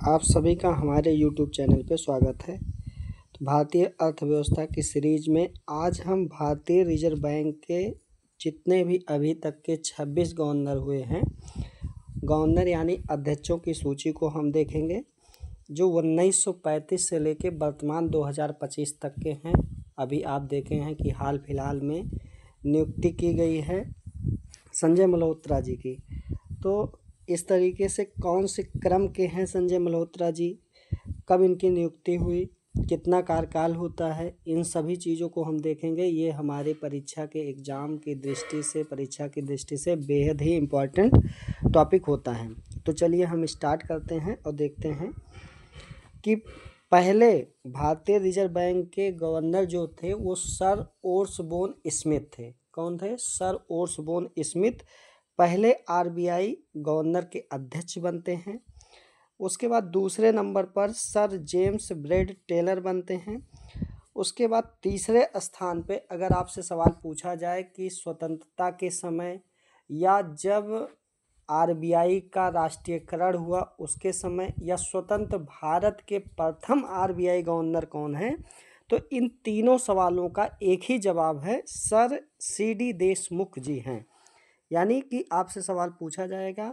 आप सभी का हमारे YouTube चैनल पे स्वागत है। तो भारतीय अर्थव्यवस्था की सीरीज में आज हम भारतीय रिजर्व बैंक के जितने भी अभी तक के 26 गवर्नर हुए हैं, गवर्नर यानी अध्यक्षों की सूची को हम देखेंगे, जो 1935 से लेके वर्तमान 2025 तक के हैं। अभी आप देखे हैं कि हाल फिलहाल में नियुक्ति की गई है संजय मल्होत्रा जी की। तो इस तरीके से कौन से क्रम के हैं संजय मल्होत्रा जी, कब इनकी नियुक्ति हुई, कितना कार्यकाल होता है, इन सभी चीज़ों को हम देखेंगे। ये हमारे परीक्षा के एग्ज़ाम की दृष्टि से, परीक्षा की दृष्टि से बेहद ही इम्पोर्टेंट टॉपिक होता है। तो चलिए हम स्टार्ट करते हैं और देखते हैं कि पहले भारतीय रिजर्व बैंक के गवर्नर जो थे वो सर ओर्सबोन स्मिथ थे। कौन थे? सर ओर्सबोन स्मिथ पहले आरबीआई गवर्नर के अध्यक्ष बनते हैं। उसके बाद दूसरे नंबर पर सर जेम्स ब्रेड टेलर बनते हैं। उसके बाद तीसरे स्थान पे अगर आपसे सवाल पूछा जाए कि स्वतंत्रता के समय या जब आरबीआई का राष्ट्रीयकरण हुआ उसके समय या स्वतंत्र भारत के प्रथम आरबीआई गवर्नर कौन है, तो इन तीनों सवालों का एक ही जवाब है, सर सीडी देशमुख जी हैं। यानी कि आपसे सवाल पूछा जाएगा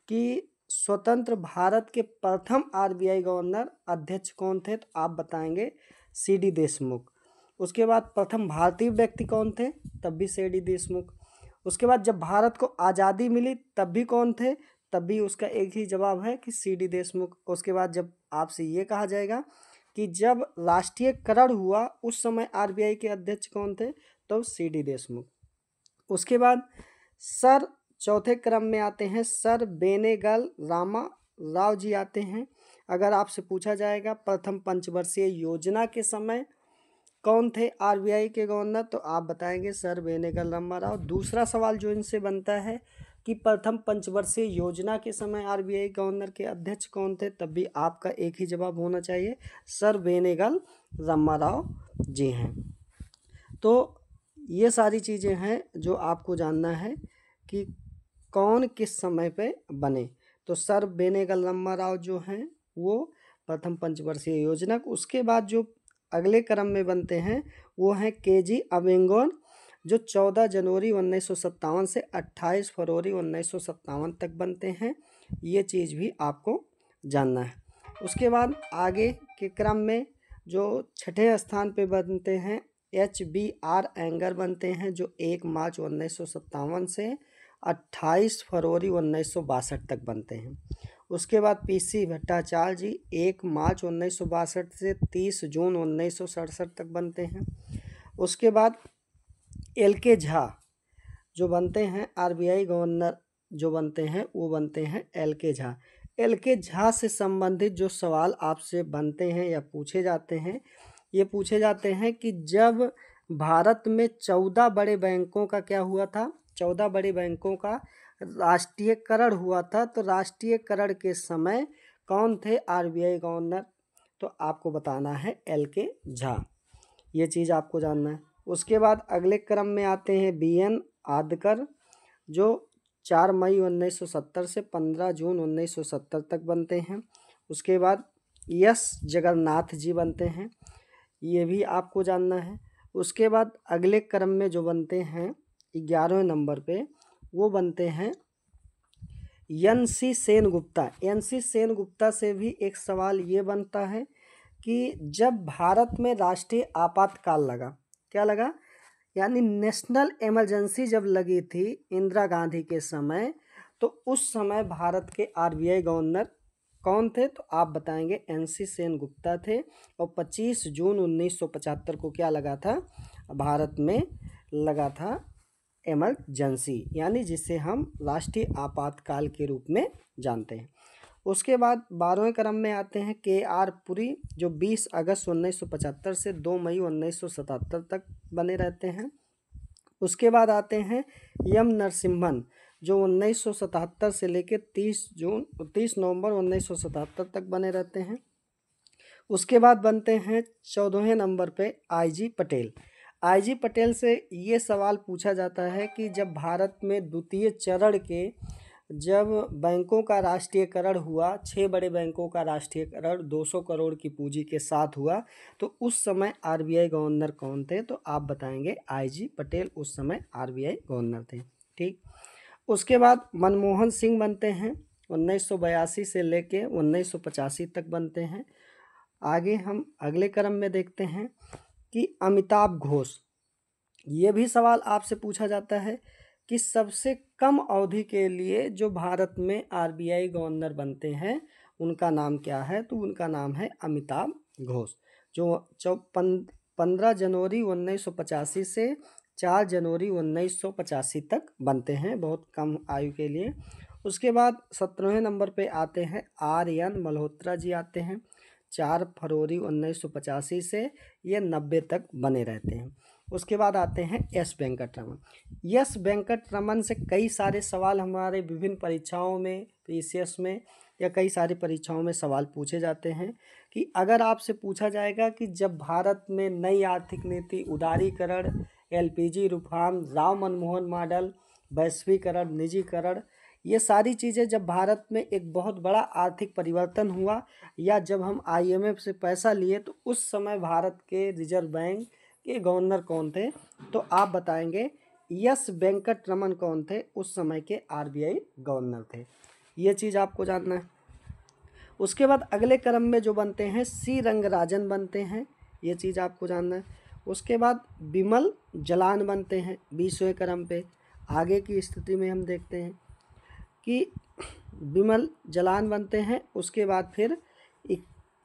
कि स्वतंत्र भारत के प्रथम आरबीआई गवर्नर अध्यक्ष कौन थे, तो आप बताएंगे सीडी देशमुख। उसके बाद प्रथम भारतीय व्यक्ति कौन थे, तब भी सीडी देशमुख। उसके बाद जब भारत को आज़ादी मिली तब भी कौन थे, तब भी उसका एक ही जवाब है कि सीडी देशमुख। उसके बाद जब आपसे ये कहा जाएगा कि जब राष्ट्रीयकरण हुआ उस समय आरबीआई के अध्यक्ष कौन थे, तो सीडी देशमुख। उसके बाद सर चौथे क्रम में आते हैं सर बेनेगल रामा राव जी आते हैं। अगर आपसे पूछा जाएगा प्रथम पंचवर्षीय योजना के समय कौन थे आरबीआई के गवर्नर, तो आप बताएंगे सर बेनेगल रामा राव। दूसरा सवाल जो इनसे बनता है कि प्रथम पंचवर्षीय योजना के समय आरबीआई गवर्नर के अध्यक्ष कौन थे, तब भी आपका एक ही जवाब होना चाहिए, सर बेनेगल रामा राव जी हैं। तो ये सारी चीज़ें हैं जो आपको जानना है कि कौन किस समय पे बने। तो सर बेनेगल रामा राव जो हैं वो प्रथम पंचवर्षीय योजना। उसके बाद जो अगले क्रम में बनते हैं वो हैं केजी अवेंगोन, जो 14 जनवरी 1957 से 28 फरवरी 1957 तक बनते हैं। ये चीज़ भी आपको जानना है। उसके बाद आगे के क्रम में जो छठे स्थान पे बनते हैं HBR एंगर बनते हैं, जो 1 मार्च 1957 से 28 फरवरी 1962 तक बनते हैं। उसके बाद PC भट्टाचार्य जी 1 मार्च 1962 से 30 जून 1967 तक बनते हैं। उसके बाद LK झा जो बनते हैं आरबीआई गवर्नर, जो बनते हैं वो बनते हैं LK झा। LK झा से संबंधित जो सवाल आपसे बनते हैं या पूछे जाते हैं, ये पूछे जाते हैं कि जब भारत में 14 बड़े बैंकों का क्या हुआ था, 14 बड़े बैंकों का राष्ट्रीयकरण हुआ था, तो राष्ट्रीयकरण के समय कौन थे आरबीआई गवर्नर, तो आपको बताना है LK झा। ये चीज़ आपको जानना है। उसके बाद अगले क्रम में आते हैं BN आदकर, जो 4 मई 1970 से 15 जून 1970 तक बनते हैं। उसके बाद S जगन्नाथ जी बनते हैं, ये भी आपको जानना है। उसके बाद अगले क्रम में जो बनते हैं 11वें नंबर पे वो बनते हैं NC सेनगुप्ता। NC सेनगुप्ता से भी एक सवाल ये बनता है कि जब भारत में राष्ट्रीय आपातकाल लगा, क्या लगा, यानी नेशनल इमरजेंसी जब लगी थी इंदिरा गांधी के समय, तो उस समय भारत के आरबीआई गवर्नर कौन थे, तो आप बताएंगे NC सेनगुप्ता थे। और 25 जून 1975 को क्या लगा था, भारत में लगा था इमरजेंसी, यानी जिसे हम राष्ट्रीय आपातकाल के रूप में जानते हैं। उसके बाद 12वें क्रम में आते हैं KR पुरी, जो 20 अगस्त 1975 से 2 मई 1977 तक बने रहते हैं। उसके बाद आते हैं M नरसिम्हन, जो 1977 से लेकर 30 नवंबर 1977 तक बने रहते हैं। उसके बाद बनते हैं 14वें नंबर पे IG पटेल। IG पटेल से ये सवाल पूछा जाता है कि जब भारत में द्वितीय चरण के जब बैंकों का राष्ट्रीयकरण हुआ, 6 बड़े बैंकों का राष्ट्रीयकरण 200 करोड़ की पूंजी के साथ हुआ, तो उस समय आरबीआई गवर्नर कौन थे? तो आप बताएंगे आईजी पटेल उस समय आरबीआई गवर्नर थे। ठीक, उसके बाद मनमोहन सिंह बनते हैं, 1982 से लेके 1985 तक बनते हैं। आगे हम अगले क्रम में देखते हैं कि अमिताभ घोष, ये भी सवाल आपसे पूछा जाता है कि सबसे कम अवधि के लिए जो भारत में आरबीआई गवर्नर बनते हैं उनका नाम क्या है? तो उनका नाम है अमिताभ घोष, जो 15 जनवरी 1985 से 4 जनवरी 1985 तक बनते हैं, बहुत कम आयु के लिए। उसके बाद 17वें नंबर पे आते हैं आर.एन. मल्होत्रा जी आते हैं, 4 फरवरी 1985 से ये 90 तक बने रहते हैं। उसके बाद आते हैं एस वेंकटरमन। एस वेंकटरमन से कई सारे सवाल हमारे विभिन्न परीक्षाओं में, पीसीएस में या कई सारी परीक्षाओं में सवाल पूछे जाते हैं कि अगर आपसे पूछा जाएगा कि जब भारत में नई आर्थिक नीति, उदारीकरण, LPG reform, Rao Manmohan model, वैश्वीकरण, निजीकरण, ये सारी चीज़ें जब भारत में एक बहुत बड़ा आर्थिक परिवर्तन हुआ या जब हम आईएमएफ से पैसा लिए, तो उस समय भारत के रिजर्व बैंक के गवर्नर कौन थे? तो आप बताएंगे एस वेंकटरमन कौन थे? उस समय के आरबीआई गवर्नर थे। ये चीज़ आपको जानना है। उसके बाद अगले क्रम में जो बनते हैं सी रंगराजन बनते हैं, ये चीज़ आपको जानना है। उसके बाद बिमल जलान बनते हैं 20वें क्रम पे। आगे की स्थिति में हम देखते हैं कि बिमल जलान बनते हैं। उसके बाद फिर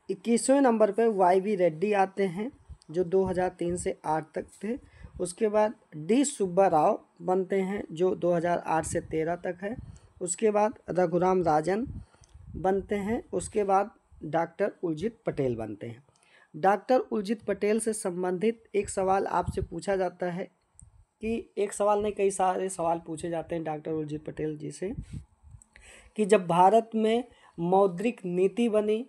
21वें नंबर पे वाई.वी. रेड्डी आते हैं जो 2003 से 8 तक थे। उसके बाद डी सुब्बा राव बनते हैं जो 2008 से 13 तक है। उसके बाद रघुराम राजन बनते हैं। उसके बाद डॉक्टर उर्जित पटेल बनते हैं। डॉक्टर उर्जित पटेल से संबंधित एक सवाल आपसे पूछा जाता है कि एक सवाल नहीं, कई सारे सवाल पूछे जाते हैं डॉक्टर उर्जित पटेल जी से कि जब भारत में मौद्रिक नीति बनी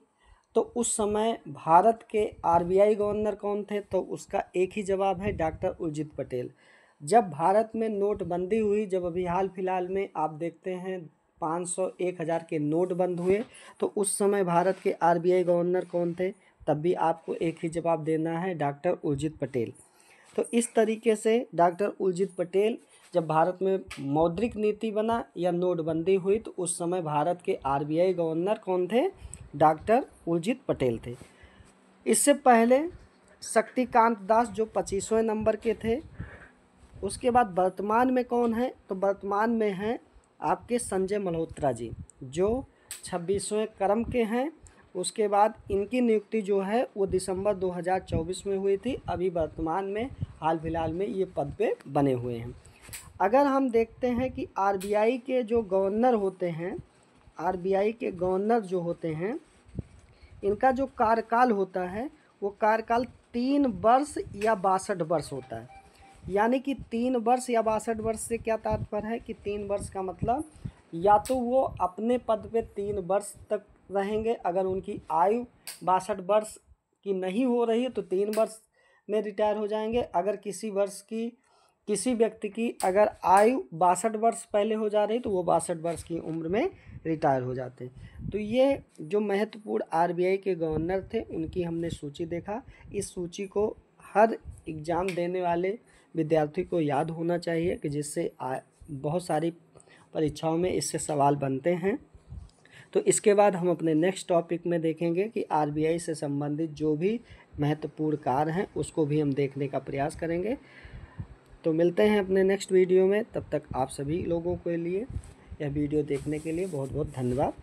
तो उस समय भारत के आरबीआई गवर्नर कौन थे? तो उसका एक ही जवाब है डॉक्टर उर्जित पटेल। जब भारत में नोटबंदी हुई, जब अभी हाल फिलहाल में आप देखते हैं 500, 1000 के नोट बंद हुए, तो उस समय भारत के आरबीआई गवर्नर कौन थे? तब भी आपको एक ही जवाब देना है, डॉक्टर उर्जित पटेल। तो इस तरीके से डॉक्टर उर्जित पटेल, जब भारत में मौद्रिक नीति बना या नोटबंदी हुई, तो उस समय भारत के आरबीआई गवर्नर कौन थे? डॉक्टर उर्जित पटेल थे। इससे पहले शक्तिकांत दास जो 25वें नंबर के थे। उसके बाद वर्तमान में कौन है? तो वर्तमान में हैं आपके संजय मल्होत्रा जी जो 26वें क्रम के हैं। उसके बाद इनकी नियुक्ति जो है वो दिसंबर 2024 में हुई थी। अभी वर्तमान में हाल फिलहाल में ये पद पे बने हुए हैं। अगर हम देखते हैं कि आरबीआई के जो गवर्नर होते हैं, आरबीआई के गवर्नर जो होते हैं, इनका जो कार्यकाल होता है वो कार्यकाल 3 वर्ष या 62 वर्ष होता है। यानी कि 3 वर्ष या 62 वर्ष से क्या तात्पर्य है कि 3 वर्ष का मतलब या तो वो अपने पद पे 3 वर्ष तक रहेंगे, अगर उनकी आयु 62 वर्ष की नहीं हो रही है तो 3 वर्ष में रिटायर हो जाएंगे। अगर किसी व्यक्ति की अगर आयु 62 वर्ष पहले हो जा रही तो वो 62 वर्ष की उम्र में रिटायर हो जाते हैं। तो ये जो महत्वपूर्ण आरबीआई के गवर्नर थे उनकी हमने सूची देखा। इस सूची को हर एग्ज़ाम देने वाले विद्यार्थी को याद होना चाहिए कि जिससे बहुत सारी परीक्षाओं में इससे सवाल बनते हैं। तो इसके बाद हम अपने नेक्स्ट टॉपिक में देखेंगे कि आरबीआई से संबंधित जो भी महत्वपूर्ण कार्य हैं उसको भी हम देखने का प्रयास करेंगे। तो मिलते हैं अपने नेक्स्ट वीडियो में। तब तक आप सभी लोगों के लिए यह वीडियो देखने के लिए बहुत बहुत धन्यवाद।